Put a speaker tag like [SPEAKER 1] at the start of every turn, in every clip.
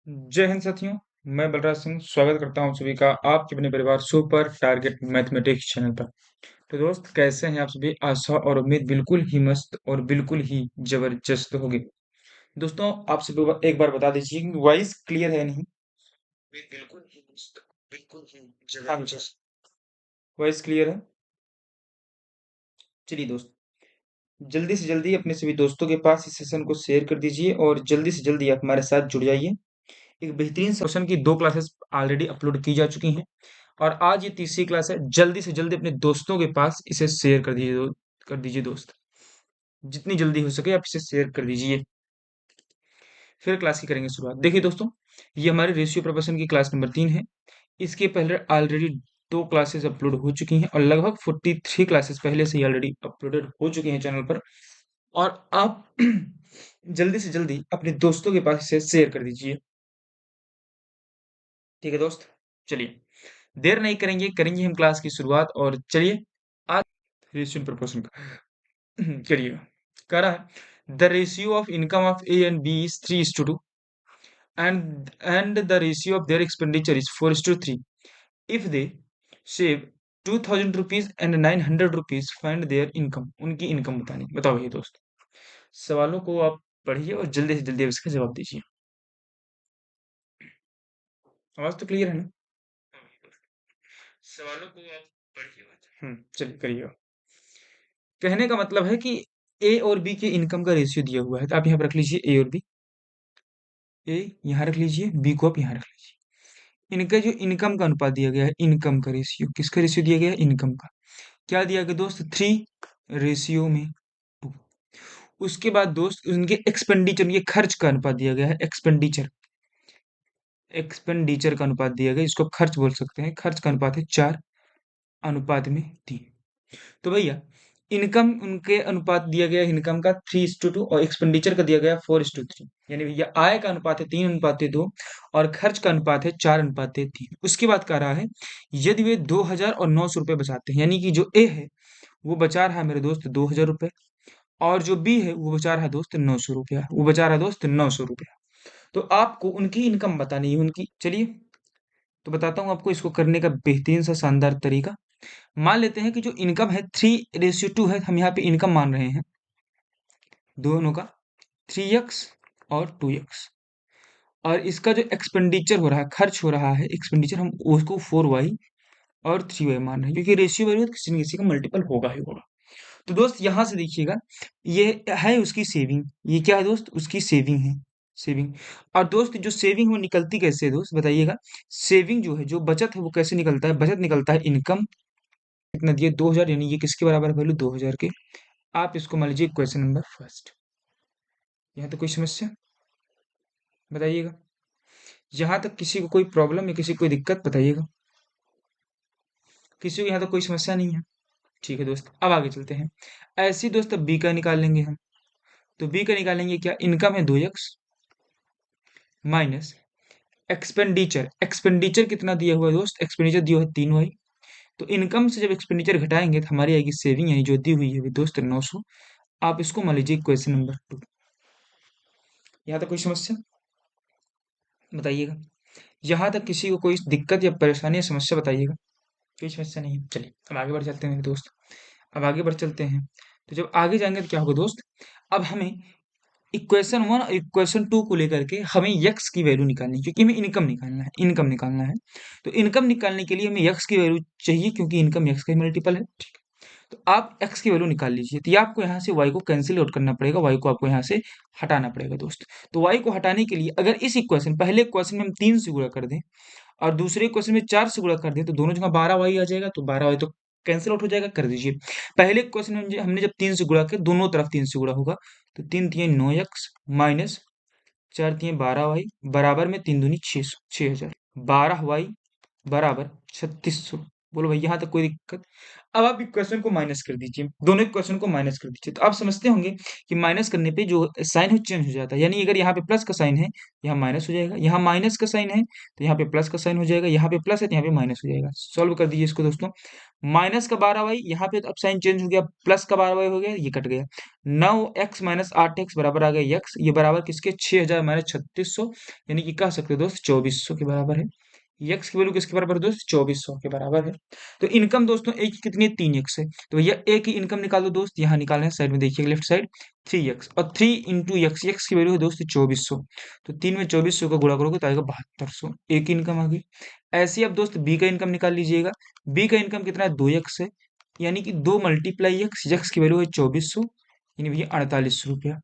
[SPEAKER 1] जय हिंद साथियों। मैं बलराज सिंह स्वागत करता हूं सभी का आपके अपने परिवार सुपर टारगेट मैथमेटिक्स चैनल पर। तो दोस्त कैसे हैं आप सभी? आशा और उम्मीद बिल्कुल ही मस्त और बिल्कुल ही जबरदस्त होगी। दोस्तों आप सभी को एक बार बता दीजिए कि वॉइस क्लियर है नहीं? बिल्कुल ही मस्त, बिल्कुल ही जबरदस्त। वॉइस क्लियर है? चलिए दोस्त, जल्दी से जल्दी अपने सभी दोस्तों के पास इस सेशन को शेयर कर दीजिए और जल्दी से जल्दी आप हमारे साथ जुड़ जाइए। एक बेहतरीन सेशन की 2 क्लासेस ऑलरेडी अपलोड की जा चुकी हैं और आज ये तीसरी क्लास है। जल्दी से जल्दी अपने दोस्तों के पास इसे शेयर कर दीजिए दोस्त। जितनी जल्दी हो सके आप इसे शेयर कर दीजिए। फिर क्लास की करेंगे शुरुआत। देखिए दोस्तों, ये हमारे रेशियो प्रोपोर्शन की क्लास नंबर 3 है। इसके पहले ऑलरेडी 2 क्लासेस अपलोड हो चुकी हैं और लगभग 43 क्लासेस पहले से ही ऑलरेडी अपलोडेड हो चुकी हैं चैनल पर। और आप जल्दी से जल्दी अपने दोस्तों के पास इसे शेयर कर दीजिए। ठीक है दोस्त, चलिए देर नहीं करेंगे, करेंगे हम क्लास की शुरुआत। और चलिए आज रेशियो प्रोपोर्शन का चलिए कह रहा है the ratio of income of A and B is 3:2 and the ratio of their expenditure is 4:3. If they save 2000 rupees and 900 rupees, find their income. उनकी इनकम बतानी। बताओ ये दोस्त, सवालों को आप पढ़िए और जल्दी से जल्दी इसका जवाब दीजिए। आवाज तो क्लियर है ना? सवालों को आप पढ़िए। चलिए करिएगा। कहने का मतलब है कि ए और बी के इनकम का रेशियो दिया हुआ है, तो आप यहाँ पर रख लीजिए ए और बी। ए यहाँ रख लीजिए, बी को आप यहाँ रख लीजिए। इनका जो इनकम का अनुपात दिया गया है, इनकम का रेशियो, किसका रेशियो दिया गया है? इनकम का। क्या दिया गया दोस्त? 3:2। उसके बाद दोस्त उनके एक्सपेंडिचर, उनके खर्च का अनुपात दिया गया है। एक्सपेंडिचर, एक्सपेंडिचर का अनुपात दिया गया है, इसको खर्च बोल सकते हैं। खर्च का अनुपात है 4:3। तो भैया इनकम, उनके अनुपात दिया गया है इनकम का 3:2 और एक्सपेंडिचर का दिया गया 4:3। यानी भैया आय का अनुपात है 3:2 और खर्च का अनुपात है 4:3। उसके बाद कह रहा है यदि वे 2000 और 900 रुपए बचाते हैं, यानी कि जो ए है वो बचा रहा है मेरे दोस्त 2000 रुपए, और जो बी है वो बचा रहा है दोस्त 900 रुपया। वो बचा रहा है दोस्त 900 रुपया। तो आपको उनकी इनकम बतानी है उनकी। चलिए तो बताता हूँ आपको इसको करने का बेहतरीन सा शानदार तरीका। मान लेते हैं कि जो इनकम है 3:2 है, हम यहाँ पे इनकम मान रहे हैं दोनों का 3x और 2x। और इसका जो एक्सपेंडिचर हो रहा है, खर्च हो रहा है एक्सपेंडिचर, हम उसको 4y और 3y मान रहे हैं, क्योंकि रेशियो वैल्यू किसी न किसी का मल्टीपल होगा ही होगा। तो दोस्त यहाँ से देखिएगा, ये है उसकी सेविंग। ये क्या है दोस्त? उसकी सेविंग है, सेविंग। और दोस्त जो सेविंग वो निकलती कैसे है दोस्त, बताइएगा। सेविंग जो है, जो बचत है, वो कैसे निकलता है? बचत निकलता है इनकम, कितना दिया? 2000, यानी ये किसके बराबर है? वैल्यू 2000 के। आप इसको मान लीजिए क्वेश्चन नंबर फर्स्ट। यहाँ तो कोई समस्या बताइएगा। यहाँ तक किसी को कोई प्रॉब्लम या किसी को कोई दिक्कत बताइएगा। किसी को यहाँ तक कोई समस्या नहीं है? ठीक है दोस्त, अब आगे चलते हैं। ऐसी दोस्त अब बी का निकाल लेंगे हम। तो बी का निकालेंगे क्या? इनकम है 2x माइनस एक्सपेंडिचर। एक्सपेंडिचर कितना दिया हुआ है दोस्त? एक्सपेंडिचर दिया हुआ है 3y। तो इनकम से जब एक्सपेंडिचर घटाएंगे तो हमारी आएगी सेविंग, यानी जो दी हुई है दोस्त 900। आप इसको मान लीजिए क्वेश्चन नंबर 2। यहाँ तक कोई समस्या बताइएगा। यहाँ तक किसी को कोई दिक्कत या परेशानी या समस्या बताइएगा। कोई समस्या नहीं है? चलिए अब आगे बढ़ चलते हैं मेरे दोस्त। अब आगे बढ़ चलते हैं। तो जब आगे जाएंगे तो क्या होगा दोस्त? अब हमें इक्वेशन 1 और इक्वेशन 2 को लेकर के हमें यक्स की वैल्यू निकालनी है, क्योंकि हमें इनकम निकालना है। इनकम निकालना है तो इनकम निकालने के लिए हमें यक्स की वैल्यू चाहिए, क्योंकि इनकम यक्स का ही मल्टीपल है। ठीक है, तो आप एक्स की वैल्यू निकाल लीजिए। तो ये आपको यहाँ से वाई को कैंसिल आउट करना पड़ेगा, वाई को आपको यहाँ से हटाना पड़ेगा दोस्त। तो वाई को हटाने के लिए अगर इस इक्वेशन, पहले इक्वेशन में हम 3 से गुणा कर दें और दूसरे इक्वेशन में 4 से गुणा कर दें, तो दोनों जगह 12y आ जाएगा। तो 12y तो कैंसिल आउट हो जाएगा, कर दीजिए। पहले इक्वेशन में हमने जब 3 से गुणा किया, दोनों तरफ 3 से गुणा होगा, तो 3 तिये 9x माइनस 4 तिये 12y बराबर में 3 दूनी 600, 6000। 12y बराबर 3600। बोलो भाई यहाँ तक कोई दिक्कत? अब आप इक्वेशन को माइनस कर दीजिए, दोनों इक्वेशन को माइनस कर दीजिए, तो आप समझते होंगे कि माइनस करने पे जो साइन है चेंज हो जाता है। यानी अगर यहाँ पे प्लस का साइन है, यहाँ माइनस हो जाएगा, यहाँ माइनस का साइन है तो यहाँ पे प्लस का साइन हो जाएगा, यहाँ पे प्लस है तो यहाँ पे माइनस हो जाएगा। सॉल्व कर दीजिए इसको दोस्तों। माइनस का 12y, यहाँ पे तो अब साइन चेंज हो गया, प्लस का 12y हो गया, ये कट गया। 9x माइनस 8x बराबर आ गया x, ये बराबर किसके 6000 माइनस 3600, यानी कि कह सकते हो दोस्त 2400 के बराबर है। यक्स की वैल्यू किसके बराबर है दोस्त? 2400 के बराबर है। तो इनकम दोस्तों एक की कितनी है? 3x है। तो भैया ए की इनकम निकालो दोस्त, यहाँ निकालना है, साइड में देखिएगा लेफ्ट साइड 3x, और 3 इंटू यक्स, यक्स की वैल्यू है दोस्त 2400, तो 3 में 2400 का गुणा करोगे तो आएगा 7200, ए की इनकम आ गई। ऐसे ही अब दोस्त बी का इनकम निकाल लीजिएगा। बी का इनकम कितना है? 2x है, यानी कि 2 मल्टीप्लाई यक्स, यक्स की वैल्यू है 2400, यानी भैया 48 रुपया।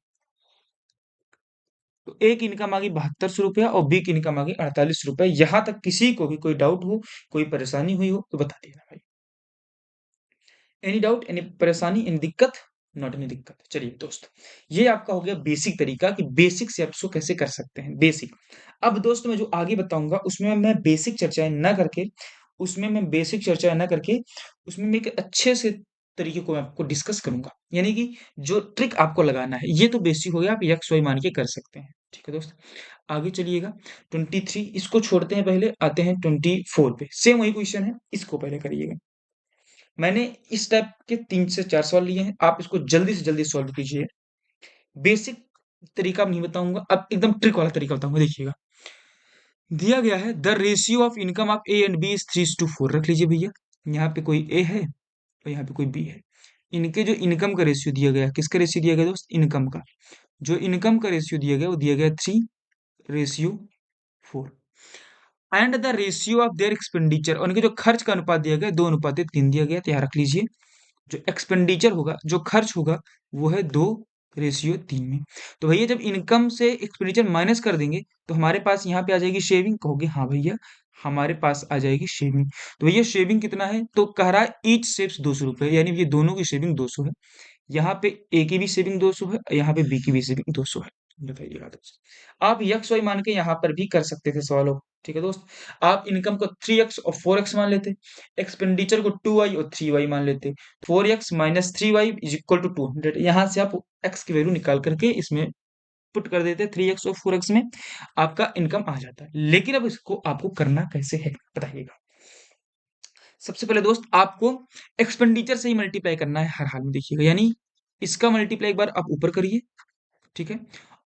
[SPEAKER 1] तो ए की इनकम आ गई 7200 रुपया और बी की इनकम आ गई 48 रुपया। यहां तक किसी को भी कोई डाउट हो, कोई परेशानी हुई हो तो बता देना भाई। एनी डाउट, एनी परेशानी, एनी दिक्कत? नॉट एनी दिक्कत। चलिए दोस्त, ये आपका हो गया बेसिक तरीका कि बेसिक से आप इसको कैसे कर सकते हैं, बेसिक। अब दोस्त मैं जो आगे बताऊंगा उसमें मैं बेसिक चर्चाएं ना करके, उसमें मैं बेसिक चर्चाएं ना करके उसमें मैं एक अच्छे से तरीके को मैं आपको डिस्कस करूंगा। यानी कि जो ट्रिक आपको लगाना है, ये तो बेसिक हो गया, आप एक्स वाई मान के कर सकते हैं। ठीक है दोस्त, आगे चलिएगा। 23 इसको छोड़ते हैं, पहले आते हैं 24 पे। सेम वही क्वेश्चन है, इसको पहले करिएगा। मैंने इस टाइप के 3 से 4 सवाल लिए हैं, आप इसको जल्दी से जल्दी सॉल्व कीजिए। बेसिक तरीका नहीं बताऊंगा, अब एकदम ट्रिक वाला तरीका बताऊंगा, देखिएगा। दिया गया है the ratio of income of A and B is 3:4, रख लीजिए भैया। यहाँ पे कोई ए है और यहाँ पे कोई बी है। इनके जो इनकम का रेशियो दिया गया, किसका रेशियो दिया गया दोस्त? इनकम का। जो इनकम का रेशियो दिया गया वो दिया गया 3:4, and the ratio of their expenditure, उनके जो खर्च का अनुपात दिया गया 2:3 दिया गया, तो यहाँ रख लीजिए। जो एक्सपेंडिचर होगा, जो खर्च होगा, वो है 2:3 में। तो भैया जब इनकम से एक्सपेंडिचर माइनस कर देंगे तो हमारे पास यहाँ पे आ जाएगी शेविंग। कहोगे हाँ भैया, हमारे पास आ जाएगी शेविंग। तो भैया शेविंग कितना है? तो कह रहा है ईच सेव्स 200 रुपए, यानी ये दोनों की शेविंग 200 है। यहाँ पे ए की भी सेविंग 200 है, यहाँ पे बी की भी सेविंग 200 है। बताइएगा दोस्त, आप यक्स वाई मान के यहाँ पर भी कर सकते थे सवालों। ठीक है दोस्त, आप इनकम को 3x और 4x मान लेते, एक्सपेंडिचर को 2y और 3y मान लेते। 4x minus 3y is equal to 200, यहाँ से आप x की वैल्यू निकाल करके इसमें पुट कर देते, 3x और 4x में आपका इनकम आ जाता है। लेकिन अब इसको आपको करना कैसे है बताइएगा। सबसे पहले दोस्त आपको एक्सपेंडिचर से ही मल्टीप्लाई करना है हर हाल में, देखिएगा। यानी इसका मल्टीप्लाई एक बार आप ऊपर करिए, ठीक है,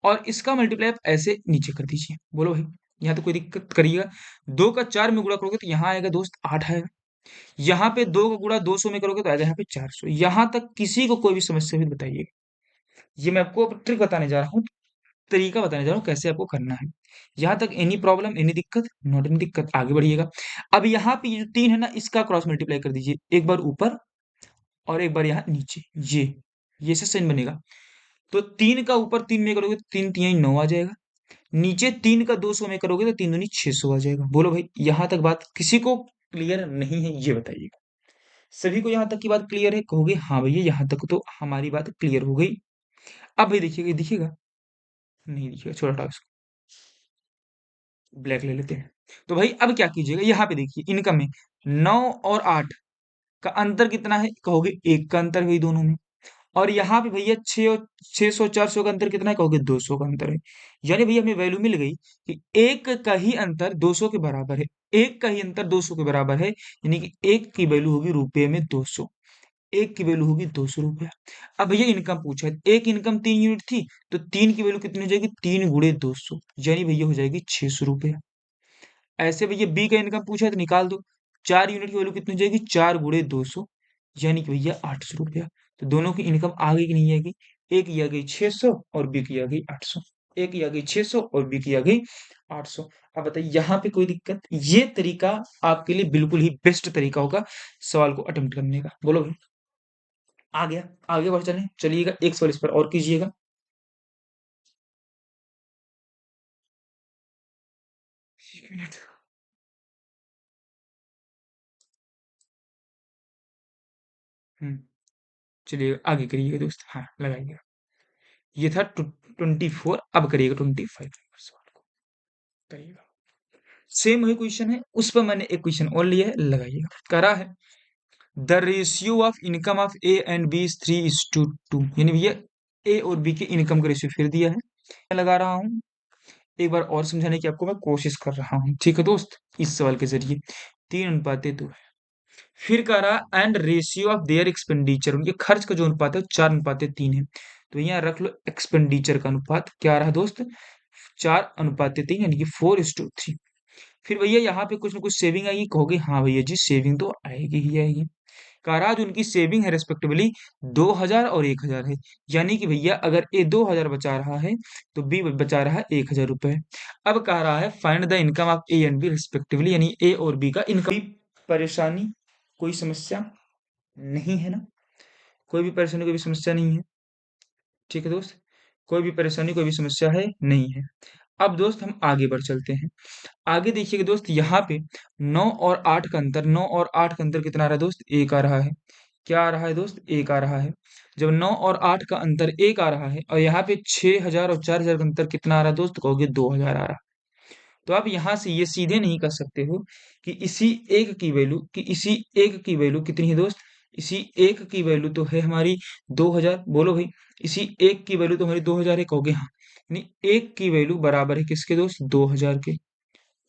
[SPEAKER 1] और इसका मल्टीप्लाई आप ऐसे नीचे कर दीजिए। बोलो भाई, यहाँ तो कोई दिक्कत? करिएगा। 2 का 4 में गुणा करोगे तो यहाँ आएगा दोस्त 8 आएगा। यहाँ पे 2 का गुणा 200 में करोगे तो आएगा यहाँ पे 400। यहाँ तक किसी को कोई भी समस्या भी बताइए। ये मैं आपको ट्रिक बताने जा रहा हूँ, तरीका बताने जा रहा हूँ कैसे आपको करना है। यहाँ तक एनी प्रॉब्लम, एनी दिक्कत? नॉट एनी दिक्कत। आगे बढ़िएगा। अब यहाँ पे ये जो 3 है ना, इसका क्रॉस मल्टीप्लाई कर दीजिए, एक बार ऊपर और एक बार यहाँ नीचे। ये से साइन बनेगा। तो 3 का ऊपर 3 में करोगे तो 3 3 9 आ जाएगा। नीचे 3 का 200 में करोगे तो 3 दूनी 600 आ जाएगा। बोलो भाई, यहाँ तक बात किसी को क्लियर नहीं है? ये बताइएगा। सभी को यहाँ तक की बात क्लियर है? कहोगे हाँ भैया, यहाँ तक तो हमारी बात क्लियर हो गई। अब भाई देखिएगा, ये दिखेगा? नहीं दिखेगा, छोटा हटाओ इसको, ब्लैक ले लेते हैं। तो भाई अब क्या कीजिएगा, यहाँ पे देखिए इनकम में 9 और 8 का अंतर कितना है? कहोगे 1 का अंतर है दोनों में। और यहाँ पे भैया 6 और 600 400 का अंतर कितना है? कहोगे 200 का अंतर है। यानी भैया हमें वैल्यू मिल गई कि एक का ही अंतर 200 के बराबर है। एक का ही अंतर 200 के बराबर है, यानी कि एक की वैल्यू होगी रुपये में 200। एक की वैल्यू होगी 200 रुपया। अब भैया इनकम पूछा है, एक इनकम 3 यूनिट थी, तो 3 की वैल्यू कितनी हो जाएगी? 3 गुणे 200, यानी भैया हो जाएगी 600 रुपया। ऐसे भैया बी का इनकम पूछा है तो निकाल दो, 4 यूनिट की वैल्यू कितनी हो जाएगी? 4 गुणे 200, यानी कि भैया 800 रुपया। तो दोनों की इनकम आ गई कि नहीं आएगी? एक की आ गई 600 और बी की आ गई 800। एक की आ गई 600 और बी की आ गई 800। अब बताइए यहाँ पे कोई दिक्कत? ये तरीका आपके लिए बिल्कुल ही बेस्ट तरीका होगा सवाल को अटेम्प्ट करने का। बोलो भाई, आ गया? आगे बढ़ चले, चलिएगा एक सवाल इस पर और कीजिएगा। एक मिनट। हम्म, चलिए आगे करिएगा दोस्त, हाँ लगाइएगा। ये था 24, अब करिएगा 25 नंबर सवाल को, करिएगा। सेम वही क्वेश्चन है, उस पर मैंने एक क्वेश्चन और लिया है, लगाइएगा। कह रहा है the ratio of income of A and B is 3:2, यानी भैया ए और बी के इनकम का रेशियो फिर दिया है। मैं लगा रहा हूँ, एक बार और समझाने की आपको मैं कोशिश कर रहा हूँ, ठीक है दोस्त, इस सवाल के जरिए 3:2 है। फिर कह रहा and ratio of their expenditure, उनके खर्च का जो अनुपात है वो 4:3 है। तो यहाँ रख लो एक्सपेंडिचर का अनुपात क्या रहा दोस्त, 4:3, यानी कि 4:3। फिर भैया यहाँ पे कुछ ना कुछ सेविंग आएगी, कहोगे हाँ भैया जी सेविंग तो आएगी ही आएगी। कह रहा जो उनकी सेविंग है रेस्पेक्टिवली 2000 और 1000 है, यानी कि भैया अगर ए 2000 बचा रहा है तो बी बचा रहा है 1000 रुपए। अब कह रहा है find the income of A and B respectively, यानी ए और बी का इनकम। परेशानी, कोई समस्या नहीं है ना, कोई भी परेशानी कोई भी समस्या नहीं है, ठीक है दोस्त, कोई भी परेशानी कोई भी समस्या है नहीं है। अब दोस्त हम आगे बढ़ चलते हैं। आगे देखिएगा दोस्त, यहाँ पे 9 और 8 का अंतर, 9 और 8 का अंतर कितना आ रहा है दोस्त, 1 आ रहा है। क्या आ रहा है दोस्त, 1 आ रहा है। जब 9 और 8 का अंतर 1 आ रहा है और यहाँ पे 6000 और 4000 का अंतर कितना आ रहा है दोस्त, कहोगे 2000 आ रहा है। तो आप यहाँ से ये सीधे नहीं कर सकते हो कि इसी एक की वैल्यू कितनी है दोस्त, इसी एक की वैल्यू तो है हमारी 2000, बोलो भाई, इसी एक की वैल्यू तो हमारी 2000 है, कहोगे हाँ। यानी एक की वैल्यू बराबर है किसके दोस्त, 2000 के।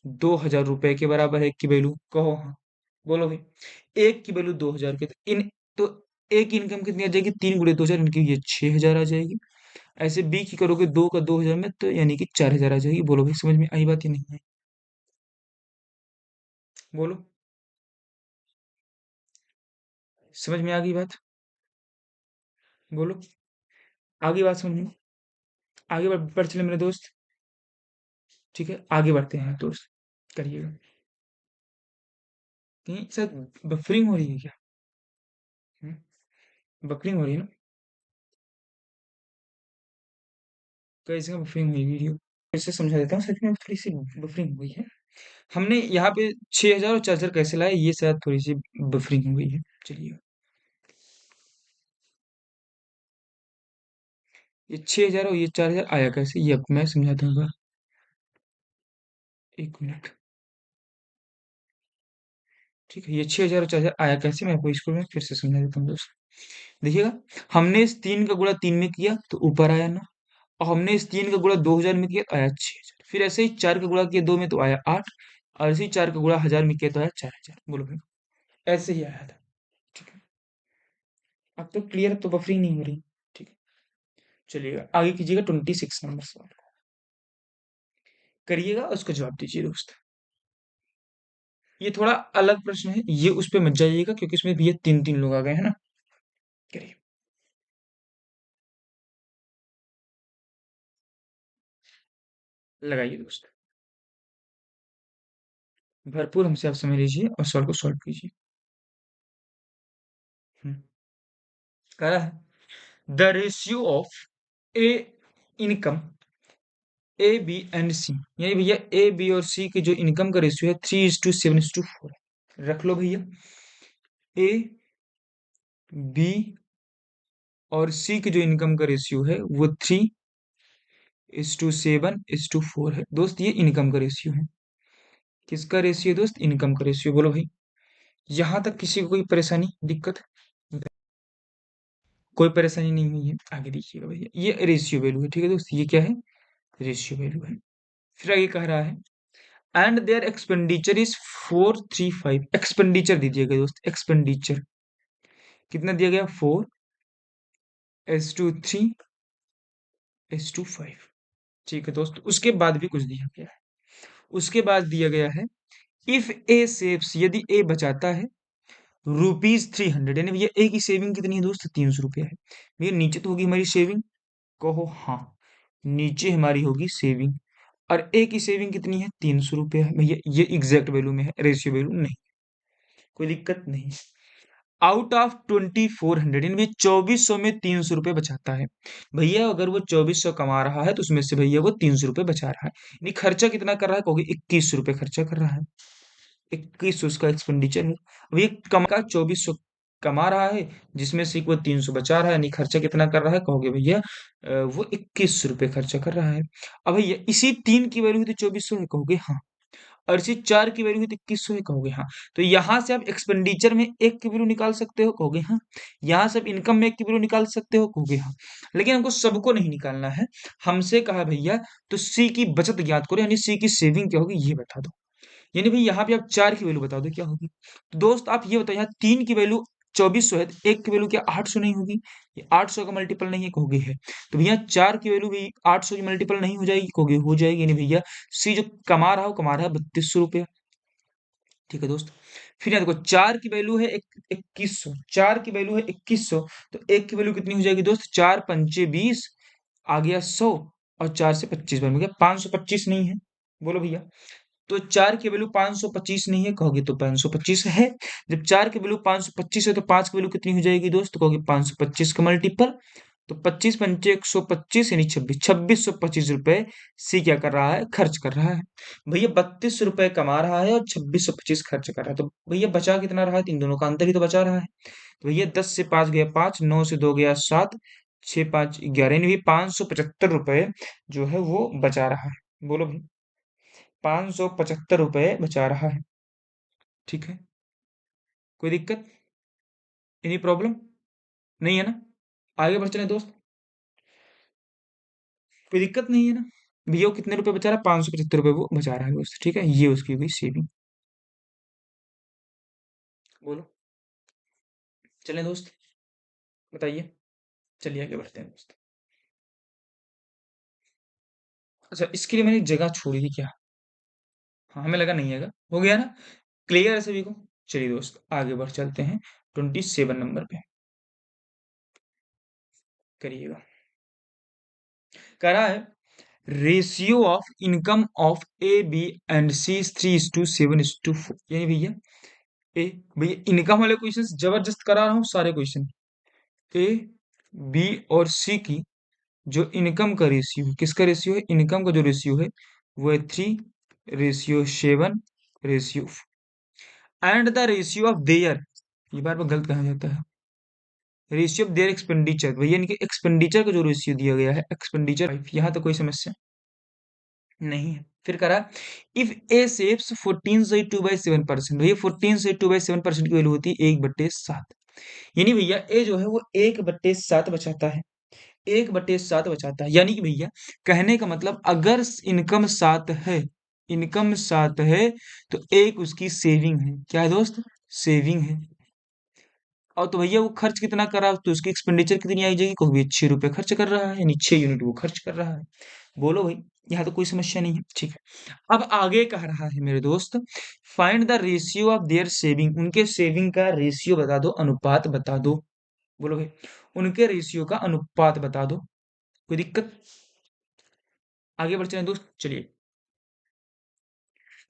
[SPEAKER 1] 2000 रुपए के बराबर है एक की वैल्यू, कहो हाँ, बोलो भाई। एक की वैल्यू 2000 के, तो एक की इनकम कितनी आ जाएगी, 3 × 2000, इनकी ये 6000 आ जाएगी। ऐसे बी की करोगे 2 का 2000 में, तो यानी कि 4000 आ जाएगी। बोलो भाई समझ में आई बात या नहीं है, बोलो, समझ में आ गई बात, बोलो, आगे बात समझ में, आगे बढ़ चले मेरे दोस्त, ठीक है आगे बढ़ते हैं दोस्त, करिएगा। कहीं शायद बफरिंग हो रही है क्या, बफरिंग हो रही है ना, कैसे बफरिंग हुई वीडियो, फिर से समझा देता हूँ, सच में थोड़ी सी बफरिंग हुई है। हमने यहाँ पे 6000 और 4000 कैसे लाए, ये शायद थोड़ी सी बफरिंग हुई है। चलिए, ये 6000 और ये 4000 आया कैसे, ये अब मैं समझाता हूँ। एक मिनट, ठीक है, ये 6000 और 4000 आया कैसे, मैं आपको इसको मैं फिर से समझा देता हूँ दोस्त। देखिएगा, हमने इस 3 का गुणा 3 में किया तो ऊपर आया ना, और हमने इस 3 का गुणा 2000 में किया तो आया 6000, फिर ऐसे ही 4 का गुणा किया 2 में तो आया 8, और ऐसे ही 4 का गुणा 1000 में किया तो आया 4000। बोलो भाई, ऐसे ही आया था, ठीक है। अब तो क्लियर, अब तो बफरिंग नहीं हो रही, ठीक है। चलिएगा आगे कीजिएगा 26 नंबर सवाल करिएगा, उसका जवाब दीजिए दोस्त। ये थोड़ा अलग प्रश्न है, ये उस पे मत जाइएगा क्योंकि इसमें भी ये 3 3 लोग आ गए हैं ना। करिए, लगाइए दोस्त, भरपूर हमसे आप समय लीजिए और सवाल को सॉल्व कीजिए। हम्म, कह रहा है the ratio of A income A B and C, यानी भैया ए बी और सी की जो इनकम का रेशियो है 3:7:4 रख लो भैया। ए बी और सी की जो इनकम का रेशियो है वो 3:7:4 है दोस्त, ये इनकम का रेशियो है। किसका रेशियो दोस्त, इनकम का रेशियो। बोलो भाई, यहां तक किसी को कोई परेशानी दिक्कत, कोई परेशानी नहीं हुई है, आगे देखिएगा भैया, ये रेशियो वैल्यू है, ठीक है दोस्त, ये क्या है, रेशियो वैल्यू है। फिर आगे कह रहा है and there expenditure is 435, expenditure दीजिएगा दोस्त, एक्सपेंडिचर कितना दिया गया, 4:3:5, ठीक है दोस्त। उसके बाद भी कुछ दिया गया है, उसके बाद दिया गया है इफ ए सेव्स, यदि ए बचाता है ₹300, यानी भैया ए की सेविंग कितनी है दोस्त, 300 रुपया है। भैया नीचे तो होगी हमारी सेविंग, कहो हाँ, नीचे हमारी होगी सेविंग, और ए की सेविंग कितनी है, 300 रुपया है। भैया ये एग्जैक्ट वैल्यू में है, रेशियो वैल्यू नहीं, कोई दिक्कत नहीं। आउट ऑफ 2400, यानी 2400 में 300 रुपये बचाता है। भैया अगर वो 2400 कमा रहा है तो उसमें से भैया वो 300 रुपये बचा रहा है, यानी खर्चा कितना कर रहा है, कहोगे 2100 रुपये खर्चा कर रहा है, 2100 उसका एक्सपेंडिचर है। अब ये कमा का 2400 कमा रहा है, जिसमें से वो 300 बचा रहा है, यानी खर्चा कितना कर रहा है, कहोगे भैया वो 2100 रुपये खर्चा कर रहा है। अब भैया इसी 3 की वैल्यू तो 2400 है, कहोगे हाँ। और इसी 4 की वैल्यू है तो 2100 है कहोगे हाँ। तो यहाँ से आप एक्सपेंडिचर में 1 की वैल्यू निकाल सकते हो कहोगे हाँ। यहाँ से आप इनकम में 1 की वैल्यू निकाल सकते हो कहोगे हाँ। लेकिन हमको सबको नहीं निकालना है। हमसे कहा भैया तो सी की बचत ज्ञात करो, यानी सी की सेविंग क्या होगी ये बता दो। यानी भाई यहाँ पे आप 4 की वैल्यू बता दो क्या होगी। तो दोस्त आप ये बताओ, यहाँ 3 की वैल्यू 2400 है तो 1 की वैल्यू क्या 800 नहीं होगी? ये 800 का मल्टीपल नहीं है कहोगे है। तो भैया 4 की वैल्यू भी 800 की मल्टीपल नहीं हो जाएगी कहोगे हो जाएगी। यानी भैया सी जो कमा रहा है वो कमा रहा है 3200 रुपया। ठीक है दोस्त। फिर यहाँ देखो 4 की वैल्यू है 2100, 4 की वैल्यू है 2100, तो 1 की वैल्यू कितनी हो जाएगी दोस्त? 4 पंचे 20, आ गया 100, और 4 से 25 बन गया 525 नहीं है। बोलो भैया। तो 4 की वैल्यू 525 नहीं है कहोगे तो 525 है। जब 4 की वैल्यू 525 है तो 5 की वैल्यू कितनी हो जाएगी दोस्त? तो कहोगे 525 का मल्टीपल। तो 25 पंचे 125 यानी 26, 2625 रुपए सी क्या कर रहा है? खर्च कर रहा है। भैया 32 रुपए कमा रहा है और 2625 खर्च कर रहा है, तो भैया बचा कितना रहा है? इन दोनों का अंतर ही तो बचा रहा है। तो भैया 10 से 5 गया 5, 9 से 2 गया 7, 6 5 11, यानी 575 रुपए जो है वो बचा रहा है। बोलो भाई। 575 रुपए बचा रहा है। ठीक है। कोई दिक्कत? Any problem? नहीं है ना? आगे बढ़ चले दोस्त। कोई दिक्कत नहीं है ना? भैया वो कितने रुपए बचा रहा है? 575 रुपए वो बचा रहा है दोस्त। ठीक है, ये उसकी हुई सेविंग। बोलो। चलें दोस्त, बताइए। चलिए आगे बढ़ते हैं दोस्त। अच्छा, इसके लिए मैंने एक जगह छोड़ी थी क्या? हाँ, हमें लगा नहीं है। हो गया ना? क्लियर है सभी को? चलिए दोस्त आगे बढ़ चलते हैं 27 नंबर पे। करिएगा। कह रहा है ratio of income of A B and C 3:7:4, यानी भैया ए, भैया इनकम वाले क्वेश्चन जबरदस्त करा रहा हूँ सारे क्वेश्चन। ए बी और सी की जो इनकम का रेशियो है, किसका रेशियो है? इनकम का जो रेशियो है वो है 3:7:4, and the ratio of their, ये बार बार गलत कहा जाता है, रेशियो ऑफ देयर एक्सपेंडिचर, भैया इनके एक्सपेंडिचर का जो रेशियो दिया गया है एक्सपेंडिचर, यहाँ तो कोई समस्या नहीं है। फिर करा इफ ए सेव्स 14 से 2/7%, भैया 14 से 2/7% की वैल्यू होती है 1/7, यानी भैया ए जो है वो 1/7 बचाता है, 1/7 बचाता है। यानी कि भैया कहने का मतलब अगर इनकम 7 है, इनकम 7 है तो एक उसकी सेविंग है। क्या है दोस्त? सेविंग है। और तो भैया वो खर्च कितना कर रहा है तो उसकी एक्सपेंडिचर कितनी आई जाएगी? कहोगे 6 रुपए खर्च कर रहा है, यानी 6 यूनिट वो खर्च कर रहा है। बोलो भाई। यहाँ तो कोई समस्या नहीं है। ठीक है। अब आगे कह रहा है मेरे दोस्त, find the ratio of their saving, उनके सेविंग का रेशियो बता दो, अनुपात बता दो। बोलो भाई। उनके रेशियो का अनुपात बता दो। कोई दिक्कत? आगे बढ़ चलें दोस्त। चलिए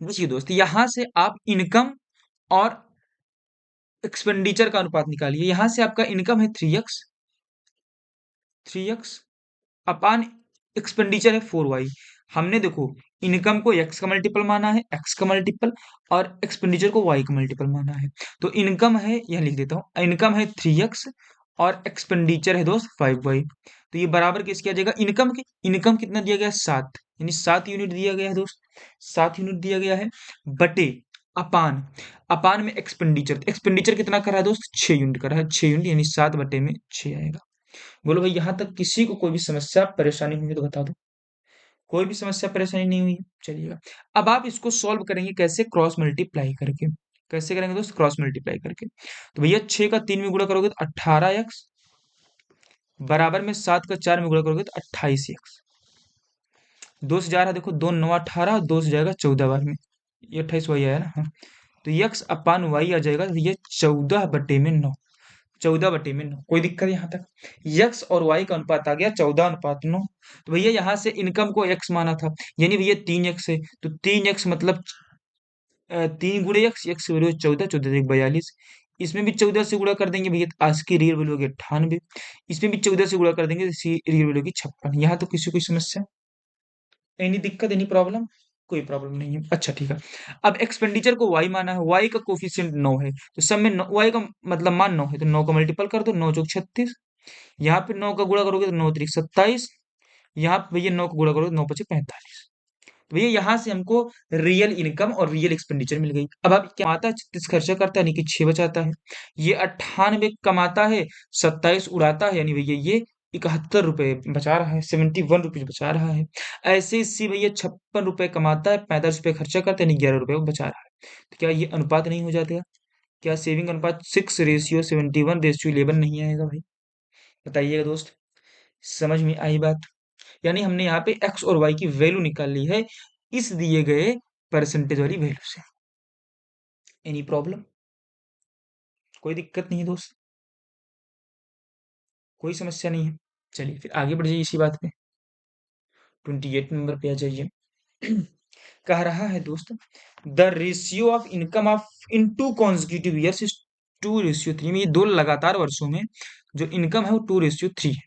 [SPEAKER 1] देखिए दोस्त, यहां से आप इनकम और एक्सपेंडिचर का अनुपात निकालिए। यहां से आपका इनकम है 3x, 3x अपान एक्सपेंडिचर है 4y। हमने देखो इनकम को x का मल्टीपल माना है, x का मल्टीपल, और एक्सपेंडिचर को y का मल्टीपल माना है। तो इनकम है, यह लिख देता हूं, इनकम है 3x और एक्सपेंडिचर है दोस्त 5y। तो ये बराबर किसकी आ जाएगा? इनकम की, इनकम कितना दिया गया है? 7, यानी 7 यूनिट दिया गया है दोस्त, 7 यूनिट दिया गया है, बटे अपान, अपान में एक्सपेंडिचर, एक्सपेंडिचर कितना कर रहा है दोस्त? 6 यूनिट कर रहा है, 6 यूनिट, यानी 7 बटे में 6 आएगा। बोलो भाई यहाँ तक किसी को कोई भी समस्या परेशानी हुई है तो बता दो। कोई भी समस्या परेशानी नहीं हुई है? चलिएगा। अब आप इसको सॉल्व करेंगे कैसे? क्रॉस मल्टीप्लाई करके। कैसे करेंगे दोस्त? क्रॉस मल्टीप्लाई करके। तो भैया 6 का 3 में गुणा करोगे तो 18x, बराबर में 7 का 4 में गुणा करोगे तो 28x। 2 से जा रहा है, देखो 2 9 18, 2 से जाएगा 14 बार में, ये 28 वही आया ना। हाँ। तो यक्स अपान वाई आ जाएगा, तो ये 14/9, 14/9। कोई दिक्कत यहाँ तक? यक्स और वाई का अनुपात आ गया 14:9। तो भैया यहाँ से इनकम को एक्स माना था, यानी भैया 3x है, तो 3x मतलब 3 गुणे एक्स, एक्स वैल्यू 14, 14 42, इसमें भी 14 से गुणा कर देंगे भैया तो आज की रियल वैल्यू होगी 98, इसमें भी 14 से गुणा कर देंगे तो इसकी रियल वैल्यू होगी 56। यहाँ तो किसी कोई समस्या, एनी दिक्कत, एनी प्रॉब्लम? कोई प्रॉब्लम नहीं है। अच्छा ठीक है। अब एक्सपेंडिचर को y माना है, y का कोफिशिएंट 9 है, तो सब में y का मतलब मान 9 है, तो 9 का मल्टीपल कर दो, 9 चौक 36, यहाँ पे 9 का गुणा करोगे तो 9 त्रिक 27, यहाँ पे भैया 9 का गुणा करोगे तो 9 पचे 45। तो भैया यहाँ से हमको रियल इनकम और रियल एक्सपेंडिचर मिल गई। अब आप क्या आता है, 36 खर्चा करता है यानी कि 6 बचाता है। ये 98 कमाता है, 27 उड़ाता है, यानी भैया ये 71 रुपए बचा रहा है, 71 रुपीज बचा रहा है। ऐसे सी भैया 56 रुपए कमाता है, 45 रुपए खर्चा करता है, यानी 11 रुपए वो बचा रहा है। तो क्या ये अनुपात नहीं हो जाता? क्या सेविंग अनुपात 6:71:11 नहीं आएगा भाई? बताइएगा दोस्त, समझ में आई बात? यानी हमने यहाँ पे एक्स और वाई की वैल्यू निकाल ली है इस दिए गए परसेंटेज वाली वैल्यू से। Any problem? कोई दिक्कत नहीं है दोस्त, कोई समस्या नहीं है। चलिए फिर आगे बढ़ जाइए इसी बात पे, 28 नंबर पे आ जाइए। कह रहा है दोस्त, the ratio of income of in two consecutive years is 2:3 में, ये दो लगातार वर्षों में जो इनकम है वो 2:3 है।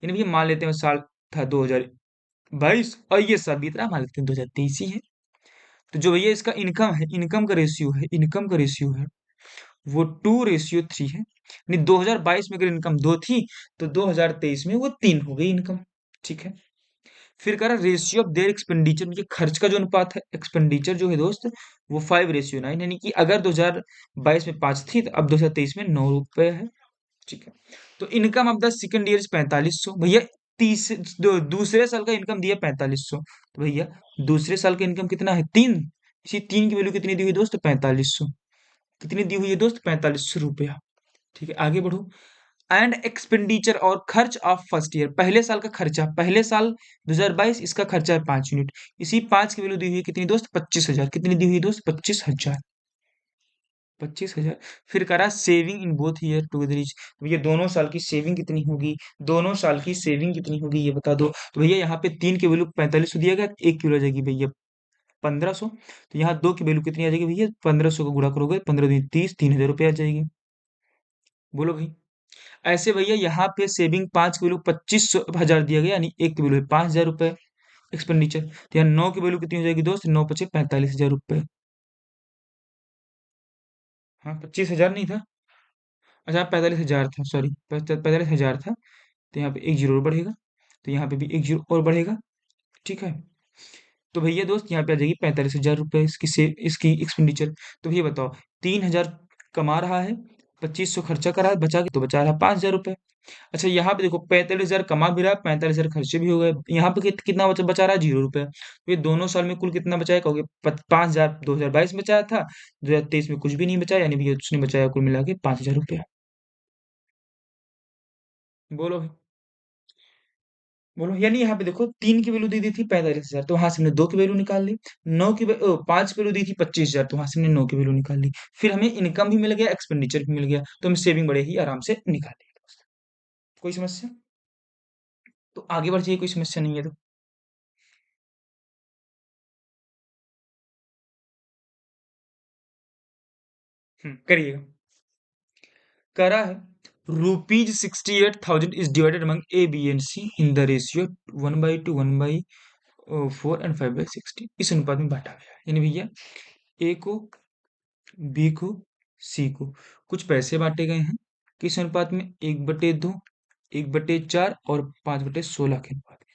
[SPEAKER 1] यानी भैया मान लेते हैं साल था 2022 और ये साल बीत रहा, मान लेते हैं 2023 ही है। तो जो भैया इसका इनकम है, इनकम का रेशियो है वो 2:3 है। यानी 2022 में अगर इनकम 2 थी तो 2023 में वो 3 हो गई इनकम। ठीक है। फिर कह रहा रेशियो ऑफ देयर एक्सपेंडिचर, मुझे खर्च का जो अनुपात है, एक्सपेंडिचर जो है दोस्त, वो 5:9, यानी कि अगर 2022 में 5 थी तो अब 2023 में 9 रुपए है। ठीक है। तो income of the second year 4500 भैया, दूसरे साल का इनकम दिया 4500, तो भैया दूसरे साल का इनकम कितना है? 3। इसी 3 की वैल्यू कितनी दी हुई दोस्त? 4500। कितनी दी हुई है दोस्त? 4500 रुपया। ठीक है, आगे बढ़ो। एंड एक्सपेंडिचर और खर्च ऑफ फर्स्ट ईयर, पहले साल का खर्चा, पहले साल 2022, इसका खर्चा है 5 यूनिट। इसी 5 की वैल्यू दी हुई है कितनी दोस्त? 25,000। कितनी दी हुई है दोस्त? 25,000। 25,000। फिर करा saving in both year together is, तो भैया दोनों साल की सेविंग कितनी होगी? दोनों साल की सेविंग कितनी होगी ये बता दो। तो भैया यहाँ पे 3 की वैल्यू 4500 दिया गया, एक की वैल्यू आ जाएगी भैया 1500। तो यहाँ 2 की वैल्यू कितनी आ जाएगी भैया? 1500 को गुणा करोगे 15 दिन 30, 3,000 रुपये आ जाएगी। बोलो भाई। ऐसे भैया यहाँ पे सेविंग 5 की वैल्यू 25,000 दिया गया, यानी एक की वैल्यू है 5,000 रुपये एक्सपेंडिचर। तो यहाँ 9 की वैल्यू कितनी हो जाएगी दोस्त? 9 × 5 = 45,000 रुपये। हाँ, 25,000 नहीं था? अच्छा, 45,000 था, सॉरी, 45,000 था। तो यहाँ पे एक जीरो और बढ़ेगा, तो यहाँ पे भी एक जीरो और बढ़ेगा। ठीक है। तो भैया दोस्त यहाँ पे आ जाएगी 45,000 रुपये इसकी एक्सपेंडिचर। तो भैया बताओ, 3,000 कमा रहा है, 2500 खर्चा करा है, बचा के तो बचा रहा 5,000 रुपये। अच्छा यहाँ पे देखो, 45,000 कमा भी रहा है, 45,000 खर्चे भी हो गए, यहाँ पे कितना बचा रहा है? 0 रुपये। तो ये दोनों साल में कुल कितना बचाया कहोगे? 5,000 2022 में बचाया था, 2023 में कुछ भी नहीं बचाया, यानी भैया उसने बचाया कुल मिला के 5,000 रुपया। बोलो भाई, बोलो। यानी यहाँ पे देखो, 3 की वैल्यू दी दी थी 45,000, तो वहां से हमने 2 की वैल्यू निकाल ली। 5 की वैल्यू दी थी 25,000, तो वहां से हमने 9 की वैल्यू निकाल ली। फिर हमें इनकम भी मिल गया, एक्सपेंडिचर भी मिल गया, तो हम सेविंग बड़े ही आराम से निकाल ली। कोई समस्या? तो आगे बढ़ जाइए, कोई समस्या नहीं है तो। करिएगा। करा है, ₹68,000 is divided among A B and C in the ratio 1/2, 1/4 and 5/60, इस अनुपात में बांटा गया है। यानी भैया ए को, बी को, सी को कुछ पैसे बांटे गए हैं, किस अनुपात में? 1/2, 1/4 और 5/16 के अनुपात में।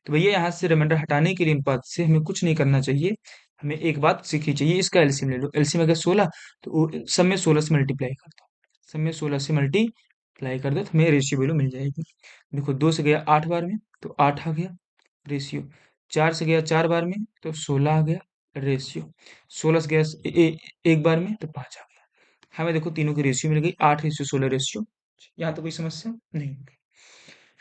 [SPEAKER 1] तो भैया यहाँ से रिमाइंडर हटाने के लिए अनुपात से हमें कुछ नहीं करना चाहिए, हमें एक बात सीखनी चाहिए, इसका एलसीएम ले लो। एलसीएम अगर 16, तो सब में 16 से मल्टीप्लाई कर दो, सब में 16 से मल्टीप्लाई कर दो, तो हमें रेशियो वैल्यू मिल जाएगी। देखो, 2 से गया 8 बार में, तो 8 आ गया रेशियो। 4 से गया 4 बार में, तो 16 आ गया रेशियो। 16 से गया एक बार में, तो 5 आ गया। हमें देखो तीनों की रेशियो मिल गई, 8:16 रेशियो। यहाँ तो कोई समस्या नहीं होगी।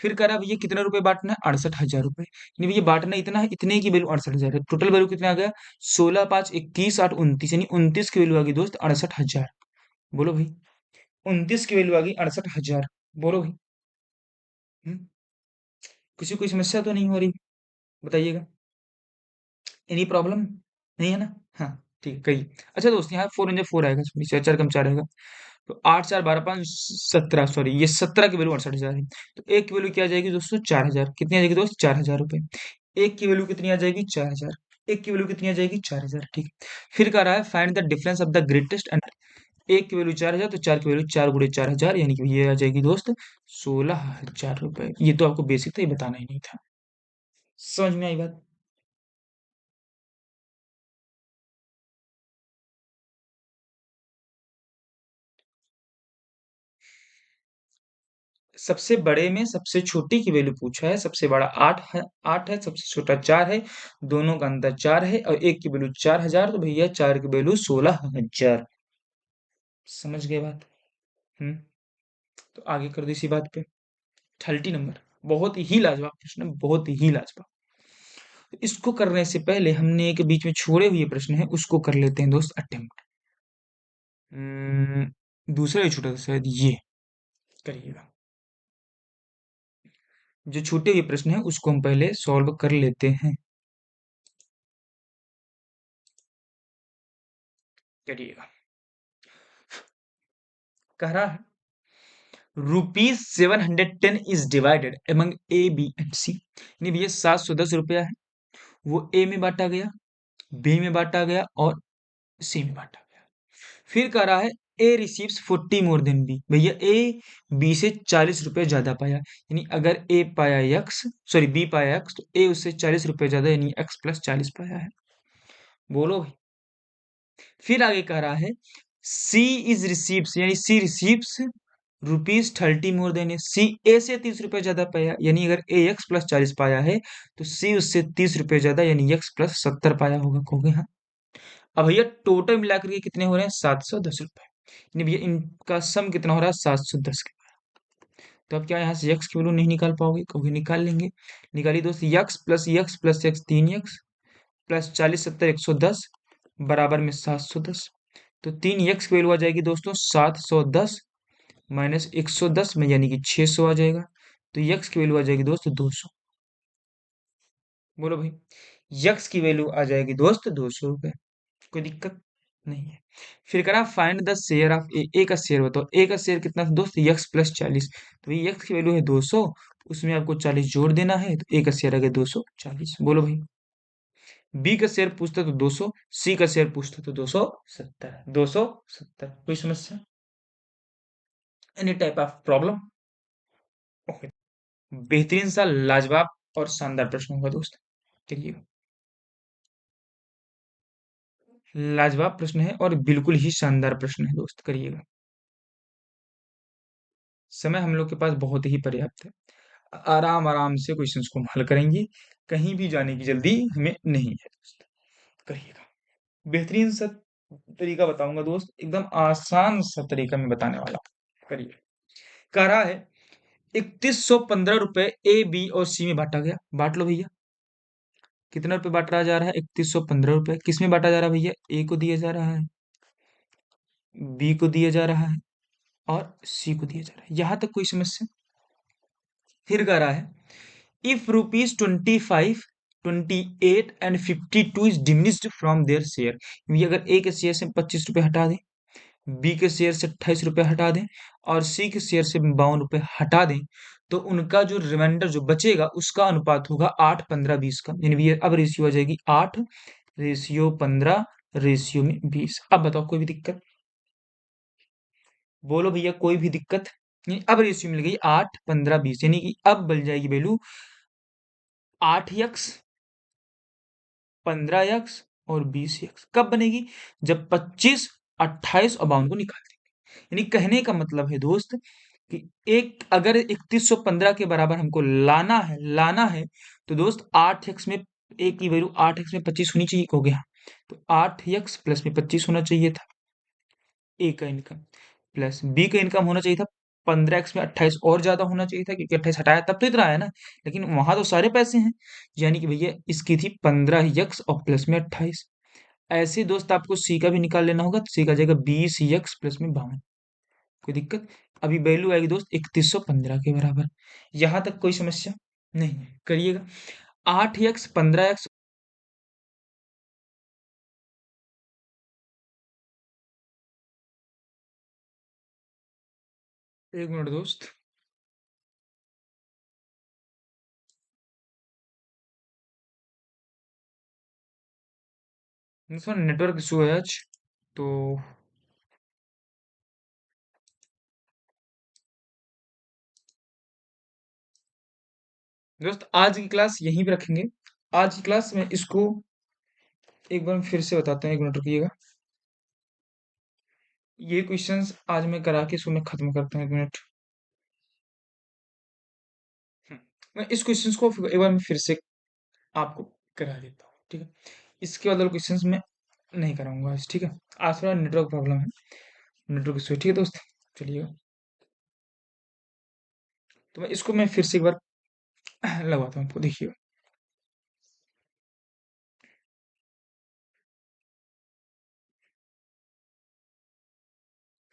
[SPEAKER 1] फिर कह रहा भैया कितना रुपए बांटना है? 68,000 रुपए। यानी भैया बांटना इतना है, इतने की वैल्यू 68,000 है। टोटल वैल्यू कितना आ गया? 16, 5, 21, 8, 29, यानी 29 की वैल्यू आ गई दोस्त 68,000। बोलो भाई, 29 की वैल्यू आ गई 68,000। बोलो भाई। हम्म, किसी को कोई समस्या तो नहीं हो रही? बताइएगा। एनी प्रॉब्लम नहीं है ना? हाँ, ठीक है, कही। अच्छा दोस्त, यहाँ 4 × 4 आएगा, सॉरी, 4 कम 4 आएगा, तो 8, 4, 12, 5, 17, सॉरी, ये 17 की वैल्यू 68,000 है। तो एक की वैल्यू क्या आ जाएगी दोस्तों? 4,000। कितनी आ जाएगी दोस्त? 4,000 रुपए। एक की वैल्यू कितनी आ जाएगी? 4,000। एक की वैल्यू कितनी आ जाएगी? 4,000। ठीक है। फिर कह रहा है find the difference of the greatest and, एक की वैल्यू 4,000, तो 4 की वैल्यू 4 × 4,000, यानी कि ये आ जाएगी दोस्त 16,000 रुपए। ये तो आपको बेसिक था, ये बताना ही नहीं था। समझ में आई बात? सबसे बड़े में सबसे छोटी की वैल्यू पूछा है। सबसे बड़ा 8 है, सबसे छोटा 4 है, दोनों का अंतर 4 है और एक की वैल्यू 4000, तो भैया 4 की वैल्यू 16000। समझ गए बात? हम्म। तो आगे कर दो इसी बात पे। 30 नंबर, बहुत ही लाजवाब प्रश्न है, बहुत ही लाजवाब। तो इसको करने से पहले हमने एक बीच में छोड़े हुए प्रश्न है, उसको कर लेते हैं दोस्त अटेम्प्ट। दूसरा ही छूटा था शायद, ये करिएगा। जो छूटे हुए प्रश्न है उसको हम पहले सॉल्व कर लेते हैं। करिएगा। कह रहा है ₹710 is divided among A B and C, यानी भैया 710 रुपया है, वो ए में बांटा गया, बी में बांटा गया और सी में बांटा गया। फिर कह रहा है ए रिसीव्स 40 मोर देन बी, भैया ए बी से 40 रुपए ज्यादा पाया, यानी अगर ए पाया एक्स, सॉरी बी पाया एक्स, तो ए उससे 40 रुपए ज्यादा यानी x+40 पाया है। बोलो भाई। फिर आगे कह रहा है सी इज रिसीव्स, यानी सी रिसीव्स ₹30 मोर देन ए, सी ए से 30 रुपए ज्यादा पाया, यानी अगर ए x+40 पाया है तो सी उससे 30 रुपए ज्यादा यानी x+70 पाया होगा। कहोगे हाँ। अब भैया टोटल मिलाकर के कितने हो रहे हैं? 710 रुपए, यानी भैया इनका सम कितना हो रहा है? 710 के। तो अब क्या यहाँ से यक्स की वैल्यू नहीं निकाल पाओगे? कहोगे निकाल लेंगे। निकालिए दोस्त, यक्स प्लस यक्स तीन यक्स प्लस 40 70 110 बराबर में 710। तो तीन यक्स की वैल्यू आ जाएगी दोस्तों 710 माइनस 110 में, यानी कि 600 आ जाएगा। तो यक्स की वैल्यू आ जाएगी दोस्त 200। बोलो भाई। यक्स की वैल्यू आ जाएगी दोस्त 200 रुपए। कोई दिक्कत नहीं है। फिर करा फाइंड द शेयर ऑफ ए, ए का शेयर बताओ। ए का शेयर कितना था दोस्त? यक्स+40। तो ये यक्स की वैल्यू है 200, उसमें आपको 40 जोड़ देना है, तो ए का शेयर आ गया 240। बोलो भाई। बी का शेयर पूछता तो 200, सी का शेयर पूछता तो 270। 270। कोई समस्या? Any type of problem? Okay. बेहतरीन सा लाजवाब और शानदार प्रश्न होगा दोस्त। चलिए। लाजवाब प्रश्न है और बिल्कुल ही शानदार प्रश्न है दोस्त, करिएगा। समय हम लोग के पास बहुत ही पर्याप्त है, आराम आराम से क्वेश्चंस को हल करेंगे, कहीं भी जाने की जल्दी हमें नहीं है दोस्त। करिएगा। बेहतरीन सा तरीका बताऊंगा दोस्त, एकदम आसान सा तरीका मैं बताने वाला हूँ। करिए। कह रहा है 3115 रुपए ए बी और सी में बांटा गया। बांट लो भैया। कितना रुपए बांटा जा रहा है? 3115 रुपए। किस में बांटा जा रहा है भैया? ए को दिया जा रहा है, बी को दिया जा रहा है और सी को दिया जा रहा है। यहां तक कोई समस्या? फिर कह रहा है if ₹25 28 and 52 is diminished from their share, ये अगर ए के शेयर से 25 रुपए हटा दें, बी के शेयर से 28 रुपए हटा दें और सी के शेयर से 52 रुपए हटा दें, तो उनका जो रिमाइंडर जो बचेगा उसका अनुपात होगा 8:15:20 का, यानी ये अब रेशियो आ जाएगी 8:15:20। अब बताओ कोई भी दिक्कत? बोलो भैया कोई भी दिक्कत? यानी अब रेशियो मिल गई 8:15:20, यानी कि अब बन जाएगी वैल्यू 8x 15x और 20x। कब बनेगी? जब 25 28 और 52 को निकाल देंगे। यानी कहने का मतलब है दोस्त कि एक अगर 3115 के बराबर हमको लाना है तो दोस्त 8x में ए की वैल्यू 8x में 25 होनी चाहिए। हो गया। तो 8x प्लस में 25 होना चाहिए था ए का इनकम, प्लस बी का इनकम होना चाहिए था 15x में 28 और ज्यादा होना चाहिए था, क्योंकि 28 हटाया तब तो इतना आया ना, लेकिन वहां तो सारे पैसे हैं, यानी कि भैया इसकी थी 15x और प्लस में 28। ऐसे दोस्त आपको सी का भी निकाल लेना होगा, तो सी का जाएगा 20x प्लस में 52। कोई दिक्कत? अभी वैल्यू आएगी दोस्त 3115 के बराबर। यहां तक कोई समस्या नहीं है? करिएगा। 8x 15x। एक मिनट दोस्त। नेटवर्क इशू है आज तो। दोस्त आज की क्लास यहीं पे रखेंगे। आज की क्लास में इसको एक बार फिर से बताते हैं, एक मिनट रुकिएगा। ये क्वेश्चंस आज मैं करा के इसको मैं खत्म करता हूँ, एक मिनट। मैं इस क्वेश्चन को एक बार मैं फिर से आपको करा देता हूँ, ठीक है। इसके बाद वाले क्वेश्चन मैं नहीं कराऊंगा आज, ठीक है। आज थोड़ा नेटवर्क प्रॉब्लम है, नेटवर्क इशू है, ठीक है दोस्त। चलिए, तो मैं फिर से एक बार लगवाता हूँ आपको, देखिए।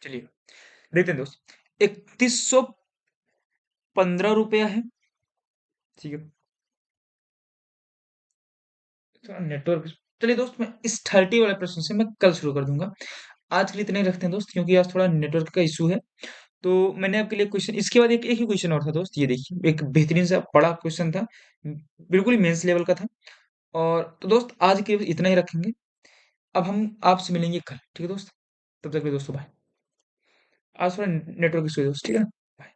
[SPEAKER 1] चलिए, देखते हैं दोस्त। 3115 रुपया है, ठीक है। थोड़ा नेटवर्क, चलिए दोस्त, मैं इस 30 वाले प्रश्न से मैं कल शुरू कर दूंगा। आज के लिए इतना ही रखते हैं दोस्त, क्योंकि आज थोड़ा नेटवर्क का इशू है। तो मैंने आपके लिए क्वेश्चन, इसके बाद एक ही क्वेश्चन और था दोस्त, ये देखिए, एक बेहतरीन सा बड़ा क्वेश्चन था, बिल्कुल ही मेंस लेवल का था। और तो दोस्त, आज के लिए इतना ही रखेंगे। अब हम आपसे मिलेंगे कल, ठीक है दोस्त। तब तक के लिए दोस्तों, बाय। आज थोड़ा नेटवर्क इशू है दोस्त, ठीक है ना। बाय।